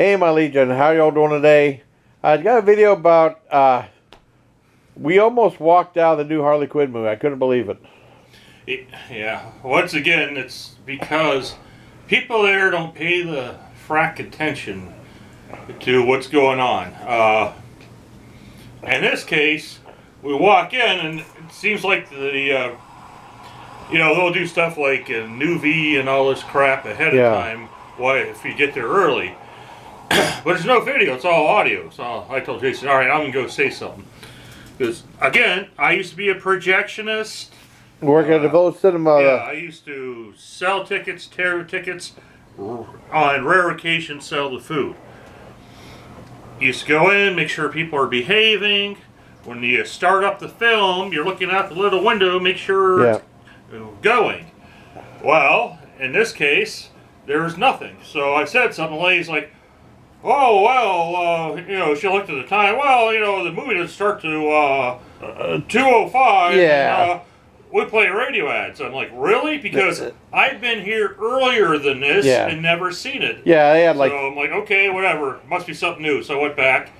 Hey, my Legion, how y'all doing today? I got a video about, we almost walked out of the new Harley Quinn movie. I couldn't believe it. Yeah, once again, it's because people there don't pay the frack attention to what's going on. In this case, we walk in and it seems like they'll do stuff like a new V and all this crap ahead of time. Why, if you get there early. But there's no video, it's all audio. So I told Jason, all right, I'm going to go say something. Because, again, I used to be a projectionist. Working at the Village Cinema. Yeah, I used to sell tickets, tear tickets, on rare occasions sell the food. Used to go in, make sure people are behaving. When you start up the film, you're looking out the little window, make sure it's going. Well, in this case, there's nothing. So I said something, the lady's like, oh, well, she looked at the time. Well, the movie doesn't start to 2:05. Yeah. And, we play radio ads. I'm like, really? Because I've been here earlier than this and never seen it. Yeah, they had like... So I'm like, okay, whatever. Must be something new. So I went back.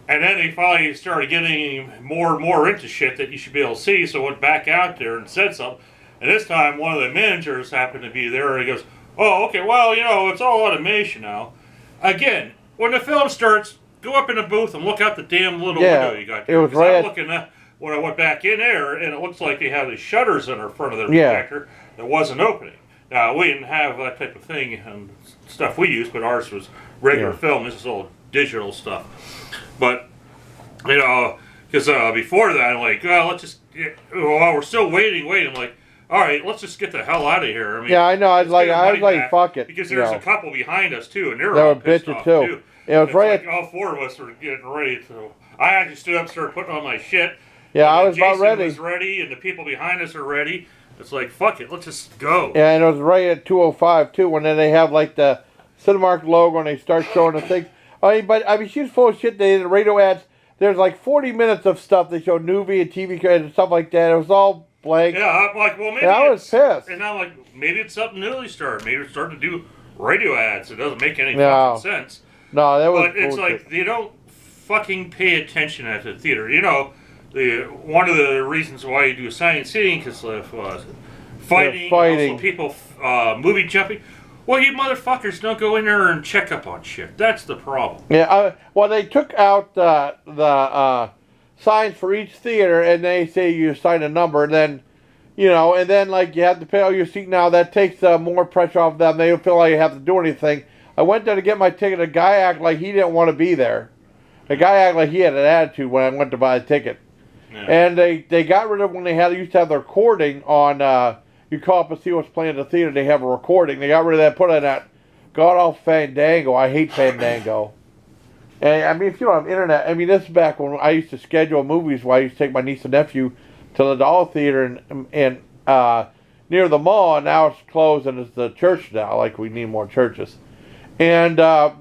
And then they finally started getting more and more into shit that you should be able to see. So I went back out there and said something. And this time, one of the managers happened to be there. And he goes, oh, okay, well, it's all automation now. Again, when the film starts, go up in the booth and look out the damn little window you got there. It was right I'm looking at when I went back in there, and it looks like they have these shutters in the front of their projector that wasn't opening. Now, we didn't have that type of thing and stuff we used, but ours was regular film. This is all digital stuff. But, because before that, I'm like, well, let's just, while we're still waiting, I'm like, all right, let's just get the hell out of here. I mean, yeah, I know. I was like, fuck it. Because there's a couple behind us, too, and they're all pissed off, too. Yeah, it was right. Like all four of us were getting ready to. I actually stood up and started putting on my shit. Yeah, I was Jason about ready. was ready, and the people behind us are ready. It's like, fuck it, let's just go. Yeah, and it was right at 2:05 too. When then they have like the Cinemark logo and they start showing the things. I mean, she's full of shit. They did radio ads. There's like 40 minutes of stuff. They showed newbie and TV and stuff like that. It was all blank. Yeah, I'm like, well, maybe I was pissed. And I'm like, maybe it's something newly started. Maybe it's starting to do radio ads. It doesn't make any fucking sense. No, that was. But it's like they don't fucking pay attention at the theater. One of the reasons why you do assigned seating because of fighting, also people movie jumping. Well, you motherfuckers don't go in there and check up on shit. That's the problem. Yeah, well, they took out the signs for each theater, and they say you assign a number, and then, and then like you have to pay all your seat now. That takes more pressure off them. They don't feel like you have to do anything. I went there to get my ticket. A guy acted like he didn't want to be there. The guy acted like he had an attitude when I went to buy a ticket. Yeah. And they got rid of when they used to have the recording on, you call up and see what's playing at the theater, they have a recording. They got rid of that, put on that god-awful Fandango. I hate Fandango. And I mean, if you don't have internet, I mean, this is back when I used to schedule movies where I used to take my niece and nephew to the Doll Theater and near the mall, and now it's closed and it's the church now, like we need more churches. And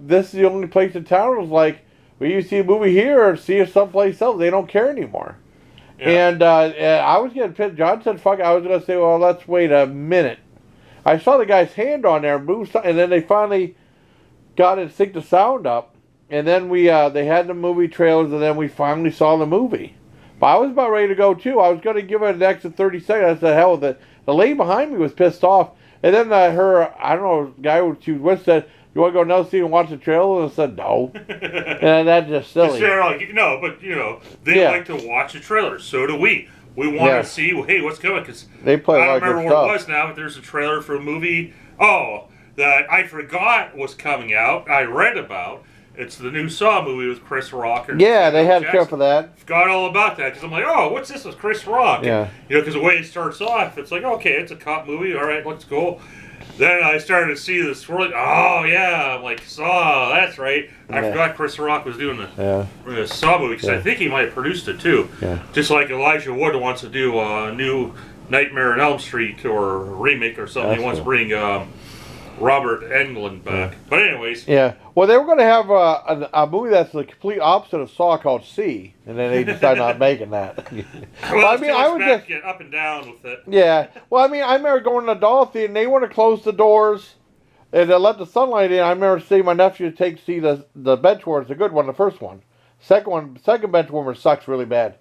this is the only place in town that was like, well, you see a movie here or see it someplace else. They don't care anymore. Yeah. And I was getting pissed. John said, fuck it. I was going to say, well, let's wait a minute. I saw the guy's hand on there move, and then they finally got it to sync the sound up. And then they had the movie trailers, and then we finally saw the movie. But I was about ready to go, too. I was going to give it an extra 30 seconds. I said, hell with it. The lady behind me was pissed off. And then I don't know, the guy she was with said, you want to go another scene and watch the trailer? And I said, no. And that's just silly. No, but, they like to watch the trailer. So do we. We want to see, hey, what's going on? Because they play I don't remember what it was now, but there's a trailer for a movie, that I forgot was coming out, I read about. It's the new Saw movie with Chris Rock. Yeah, they had a show for that. Forgot all about that, because I'm like, oh, what's this with Chris Rock? Yeah. Because the way it starts off, it's like, okay, it's a cop movie, all right, let's go. Then I started to see the swirling. Oh, yeah. I'm like, Saw, that's right. I forgot Chris Rock was doing the Saw movie, because I think he might have produced it, too. Yeah. Just like Elijah Wood wants to do a new Nightmare on Elm Street or a remake or something. He wants to bring Robert Englund back. But anyways. Yeah. Well, they were going to have a movie that's the complete opposite of Saw called C, and then they decided not making that. Well, I mean, I would just get up and down with it. Yeah. Well, I mean, I remember going to the Doll Theater, and they want to close the doors And they let the sunlight in. I remember seeing my nephew see the bench warmer. It's a good one, the first one. Second bench warmer sucks really bad.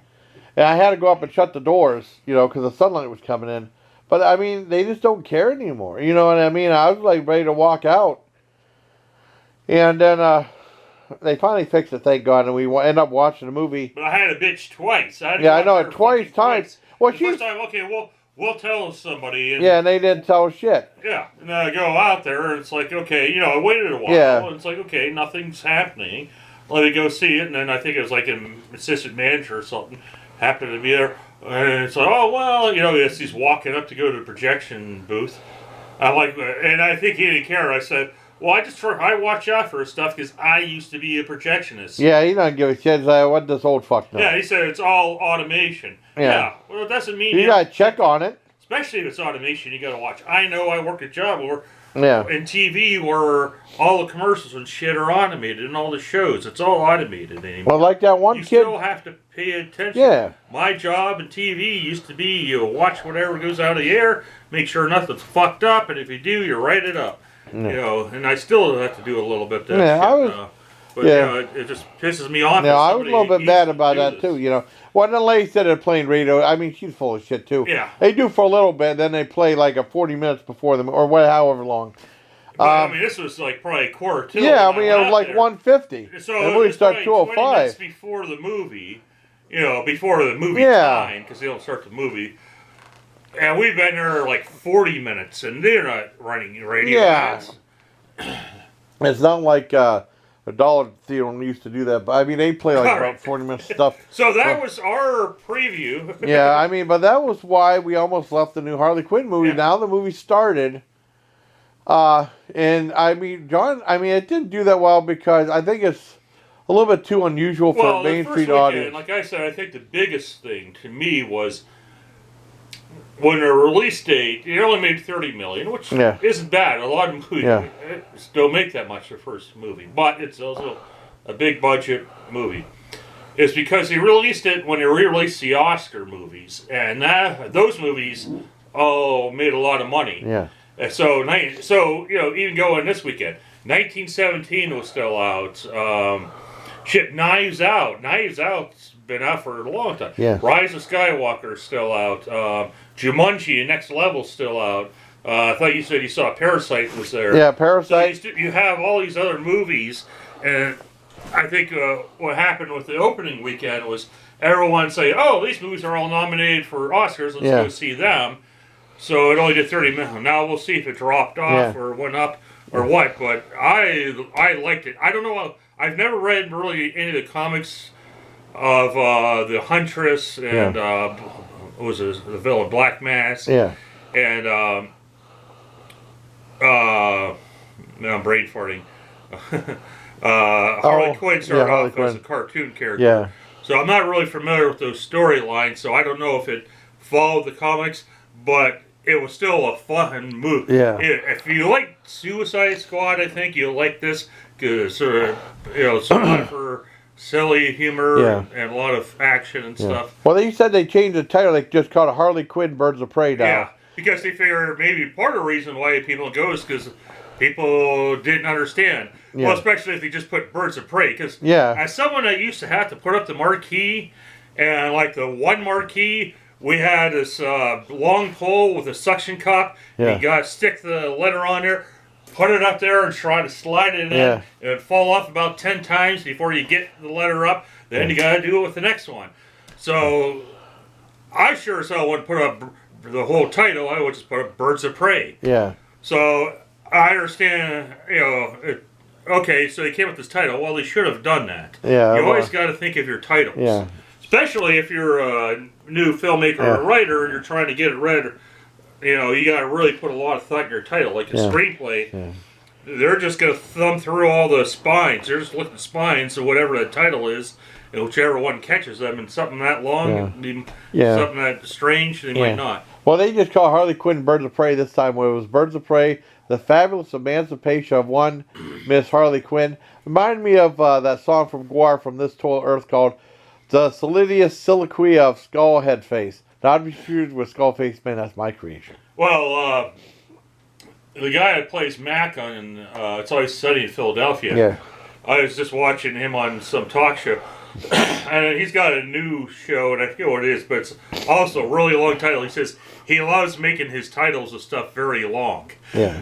And I had to go up and shut the doors, because the sunlight was coming in. But, I mean, they just don't care anymore. You know what I mean? I was, like, ready to walk out. And then they finally fixed it, thank God, and we end up watching the movie. But I had a bitch twice. I know it twice. Well, the first time, okay, we'll tell somebody. And they didn't tell shit. Yeah, and then I go out there, and it's like, okay, I waited a while. Yeah. And it's like, okay, nothing's happening. Let me go see it, and then I think it was like an assistant manager or something happened to be there. And it's like, oh, well, he's walking up to go to the projection booth. I'm like, and I think he didn't care. I said, well, I watch out for stuff because I used to be a projectionist. Yeah, he don't give a shit. What does old fuck know? Yeah, he said it's all automation. Yeah. Well, it doesn't mean you gotta check on it. Especially if it's automation, you gotta watch. I know I work a job where in TV where all the commercials and shit are automated and all the shows. It's all automated anymore. Well, like that one you kid. You still have to pay attention. Yeah. My job in TV used to be you watch whatever goes out of the air, make sure nothing's fucked up, and if you do, you write it up. Yeah. And I still have to do a little bit of that shit. But, it just pisses me off. Yeah, I was a little bit mad about that, too, Well, the lady said they're playing radio. I mean, she's full of shit, too. Yeah. They do for a little bit, then they play like a 40 minutes before them, or however long. But, I mean, this was like probably quarter two. Yeah, I mean, it was like 1:50. So the movie started 2:05. 20 minutes before the movie, before the movie time, because they don't start the movie. And we've been there like 40 minutes, and they're not running radio ads. It's not like a Dollar Theater used to do that, but I mean, they play like about 40 minutes stuff. So that was our preview. Yeah, I mean, but that was why we almost left the new Harley Quinn movie. Yeah. Now the movie started. And I mean, John, it didn't do that well because I think it's a little bit too unusual for a Main Street audience. Like I said, I think the biggest thing to me was when the release date, it only made $30 million, which isn't bad. A lot of movies don't make that much their first movie, but it's also a big budget movie. It's because they released it when they re-released the Oscar movies, and those movies made a lot of money. Yeah. So even going this weekend, 1917 was still out. Knives Out. Knives Out's been out for a long time. Yeah. Rise of Skywalker is still out. Jumanji, Next Level's still out. I thought you said you saw Parasite was there. Yeah, Parasite. So you have all these other movies, and I think what happened with the opening weekend was everyone say, "Oh, these movies are all nominated for Oscars. Let's go see them." So it only did 30 million. Now we'll see if it dropped off or went up or what. But I liked it. I don't know. I've never read really any of the comics of the Huntress and what was it, the villain Black Mask. Yeah. And I'm brain farting. Harley Quinn started off as a cartoon character. Yeah. So I'm not really familiar with those storylines. So I don't know if it followed the comics, but it was still a fun movie. Yeah. If you like Suicide Squad, I think you'll like this because it's a lot of silly humor and a lot of action and stuff. Well, they said they changed the title. They just called it Harley Quinn Birds of Prey now. Yeah, because they figure maybe part of the reason why people go is because people didn't understand. Yeah. Well, especially if they just put Birds of Prey. Because as someone that used to have to put up the marquee, and like the one marquee, we had this long pole with a suction cup. Yeah. You got to stick the letter on there, put it up there, and try to slide it in. Yeah. It would fall off about 10 times before you get the letter up. Then you got to do it with the next one. So I sure as hell wouldn't put up the whole title. I would just put up Birds of Prey. Yeah. So I understand, okay, so they came up with this title. Well, they should have done that. Yeah. You always got to think of your titles. Yeah. Especially if you're a new filmmaker or a writer and you're trying to get it read, you got to really put a lot of thought in your title. Like a screenplay, they're just going to thumb through all the spines. They're just looking at the spines of whatever the title is, and whichever one catches them. And something that long, something that strange, they might not. Well, they just call Harley Quinn Birds of Prey this time. Where it was Birds of Prey, The Fabulous Emancipation of One Miss Harley Quinn. Reminded me of that song from Guar from This Total Earth called The Solidious Soliloquy of Skullhead Face. Not to be confused with Skullface Man, that's my creation. Well, the guy that plays Mac on It's Always Sunny in Philadelphia. Yeah. I was just watching him on some talk show, and he's got a new show, and I forget what it is, but it's also a really long title. He says he loves making his titles of stuff very long. Yeah.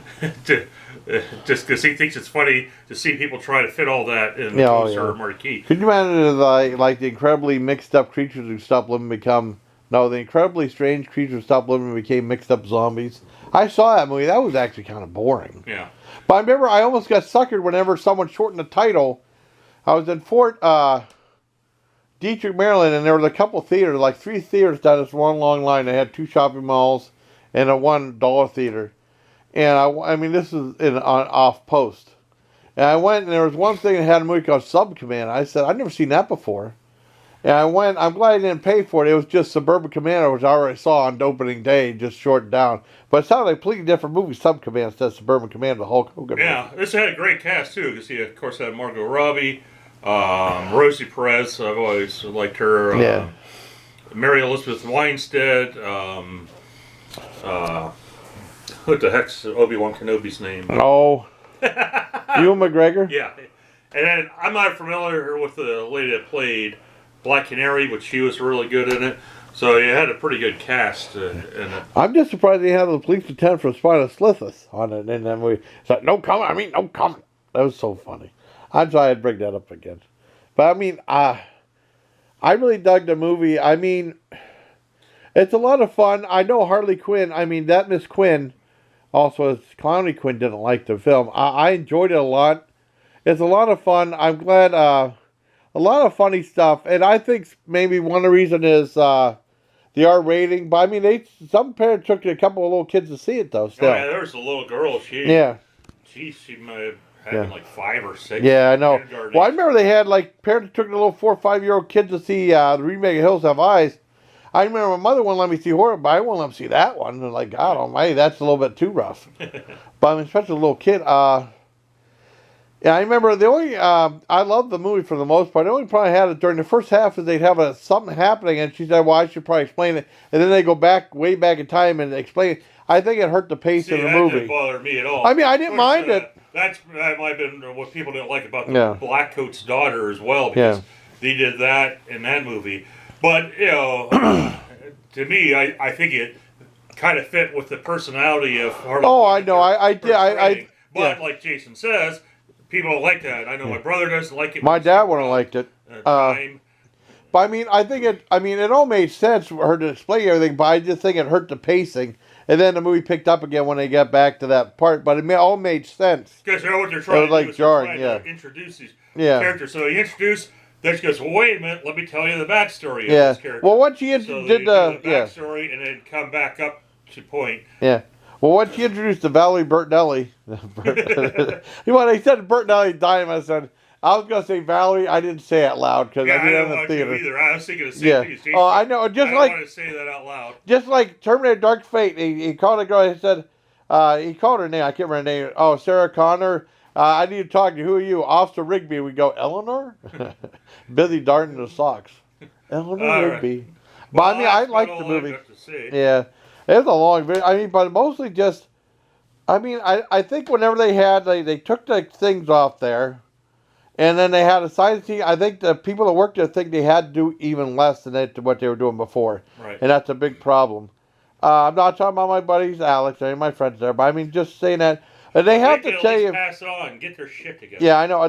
Just because he thinks it's funny to see people try to fit all that in the poster or marquee. Could you imagine like the incredibly mixed up creatures who stopped living become... No, the incredibly strange creatures who stopped living and became mixed up zombies. I saw that movie. That was actually kind of boring. Yeah. But I remember I almost got suckered whenever someone shortened the title. I was in Fort Detrick, Maryland, and there was a couple theaters, like 3 theaters down this one long line. They had 2 shopping malls and a $1 theater. And I mean, this is off post. And I went, and there was one thing that had a movie called Sub Command. I said, I've never seen that before. And I went, I'm glad I didn't pay for it. It was just Suburban Commando, which I already saw on opening day, just shortened down. But it sounded like a completely different movie, Sub Command, instead of Suburban Commando, the Hulk Hogan movie. This had a great cast, too, because he, of course, had Margot Robbie, Rosie Perez, I've always liked her, Mary Elizabeth Winstead, what the heck's Obi-Wan Kenobi's name? Oh. Ewan McGregor? Yeah. And then I'm not familiar with the lady that played Black Canary, but she was really good in it. So you had a pretty good cast in it. I'm just surprised they had the police lieutenant from Spinal Slithus on it in that movie. It's like, no comment. No comment. That was so funny. I'm sorry I'd bring that up again. But I mean, I really dug the movie. I mean, it's a lot of fun. I know Harley Quinn, I mean, that Miss Quinn, also as Clowny Quinn, didn't like the film. I enjoyed it a lot. It's a lot of fun. I'm glad, a lot of funny stuff. And I think maybe one of the reasons is the R rating. But I mean, some parents took a couple of little kids to see it, though. Still. Oh, yeah, there was a little girl. She might have had like 5 or 6. Yeah, I know. Well, I remember they had, like, parents took the little 4 or 5-year-old kids to see the remake of Hills Have Eyes. I remember my mother wouldn't let me see horror, but I wouldn't let me see that one. And like, God almighty, that's a little bit too rough. But I mean, especially a little kid. Yeah, I remember the only, I loved the movie for the most part. The only problem I had is during the first half is they'd have something happening, and she said, well, I should probably explain it. And then they go way back in time and explain it. I think it hurt the pace of the movie. That didn't bother me at all. I mean, I didn't mind it. That might have been what people didn't like about the Blackcoat's daughter as well, because they did that in that movie. But, you know, to me, I think it kind of fit with the personality of Harley Quinn. Oh, I know. I did. But like Jason says, people don't like that. I know my brother doesn't like it. My dad wouldn't have liked it. But I mean, it all made sense for her to explain everything, but I just think it hurt the pacing. And then the movie picked up again when they got back to that part. But it all made sense. Because you know what they're trying to do is jarring, to introduce these characters. So he introduced... Then she goes, well, wait a minute, let me tell you the backstory of this character. Well, once she did the backstory and then come back up to point. Yeah. Well, once she introduced the Valerie Bertinelli, you know what they said Bertinelli dying, I said, I was going to say Valerie, I didn't say it out loud because I didn't have the theater. Either. I was thinking the same thing as Jason. Oh, I know. I don't want to say that out loud. Just like Terminator Dark Fate, he called a girl, he said, he called her name, I can't remember her name. Oh, Sarah Connor. I need to talk to you. Who are you? Officer Rigby. We go, Eleanor? Busy darting the socks. Eleanor Rigby. Right. But I mean, I liked the movie. Yeah. It was a long video. I mean, but mostly just, I mean, I think whenever they took the things off there, and then they had a science team, I think the people that worked there think they had to do even less than what they were doing before. Right. And that's a big problem. I'm not talking about my buddies, Alex, or any of my friends there, but I mean, just saying that. And they have to tell you. Pass it on, get their shit together. Yeah, I know.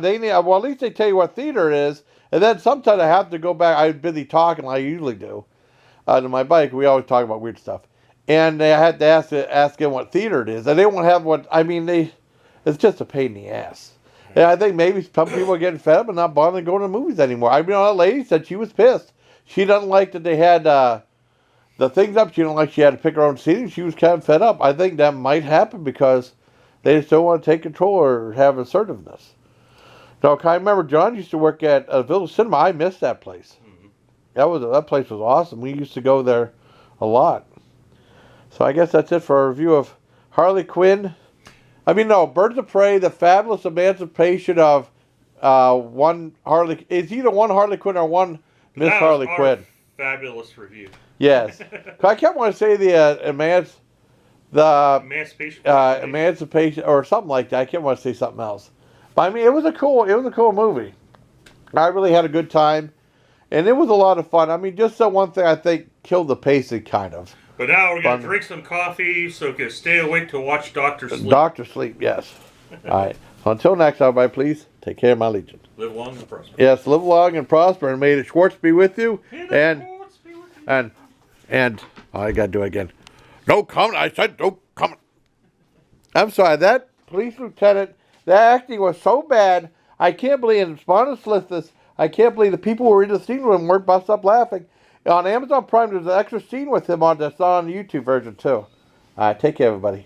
Well, at least they tell you what theater it is, and then sometimes I have to go back. I'm busy talking like I usually do to my bike. We always talk about weird stuff, and I had to ask them what theater it is, and they won't have what. I mean, it's just a pain in the ass. And I think maybe some people are getting fed up and not bothering going to movies anymore. I mean, that lady said she was pissed. She doesn't like that they had the things up. She didn't like she had to pick her own seating. She was kind of fed up. I think that might happen because they just don't want to take control or have assertiveness. So I remember John used to work at a Village Cinema. I missed that place. Mm-hmm. That place was awesome. We used to go there a lot. So I guess that's it for our review of Harley Quinn. I mean, no, Birds of Prey, The Fabulous Emancipation of one Harley. It's either one Harley Quinn or one Miss Harley Quinn. Fabulous review. Yes. I kept wanting to say the the Emancipation. Emancipation or something like that. I can't want to say something else. But I mean, it was a cool movie. I really had a good time, and it was a lot of fun. I mean, just the one thing I think killed the pacing kind of. But now we're gonna drink some coffee so we can stay awake to watch Doctor Sleep. Doctor Sleep, yes. All right. So until next, everybody, please take care of my legion. Live long and prosper. Yes, live long and prosper, and may the Schwartz be with you. And I gotta do it again. No comment. I said no comment. I'm sorry. That police lieutenant, that acting was so bad. I can't believe, and Spawner's list this. I can't believe the people who were in the scene with him weren't busted up laughing. On Amazon Prime, there's an extra scene with him on the YouTube version too. All right, take care, everybody.